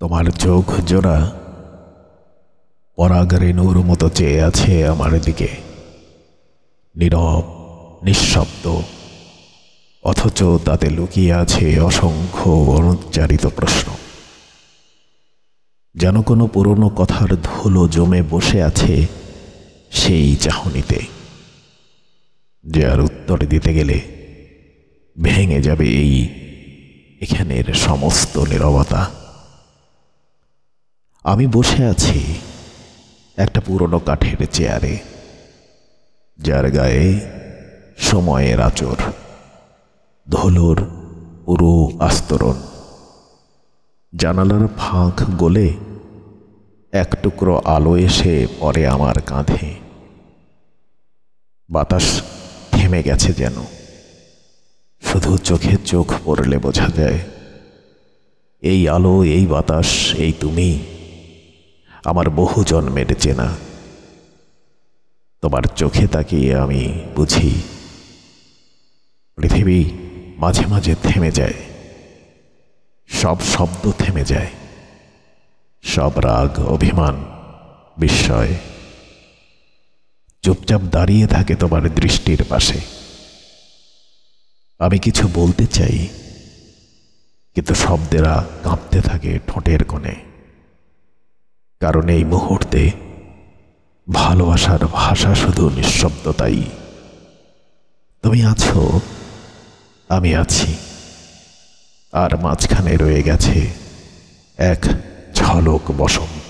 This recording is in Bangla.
তোমার চোখ জোড়া পরাগ রেণুর মতো চেয়ে আছে আমার দিকে, নীরব, নিঃশব্দ, অথচ তাতে লুকিয়ে আছে অসংখ্য অনুচ্চারিত প্রশ্ন। যেন কোনো পুরনো কথার ধুলো জমে বসে আছে সেই চাহনিতে, যে আর উত্তর দিতে গেলে ভেঙে যাবে এখানের সমস্ত নীরবতা। আমি বসে আছি একটা পুরনো কাঠের চেয়ারে, যার গায়ে সময়ের আঁচড়, ধুলোর পুরো আস্তরণ। জানালার ফাঁক গলে এক টুকরো আলো এসে পড়ে আমার কাঁধে। বাতাস থেমে গেছে যেন, শুধু চোখে চোখ পড়লে বোঝা যায় এই আলো, এই বাতাস, এই তুমি আমার বহু জন্মের চেনা। তোমার চোখে তাকিয়ে আমি বুঝি পৃথিবী মাঝে মাঝে থেমে যায়, সব শব্দ থেমে যায়, সব রাগ, অভিমান, বিস্ময় চুপচাপ দাঁড়িয়ে থাকে তোমার দৃষ্টির পাশে। আমি কিছু বলতে চাই, কিন্তু শব্দেরা কাঁপতে থাকে ঠোঁটের কোণে, কারণ এই মুহূর্তে ভালোবাসার ভাষা শুধু নিঃশব্দতাই। তুমি আছো, আমি আছি, আর মাঝখানে রয়ে গেছে এক ঝলক বসন্ত।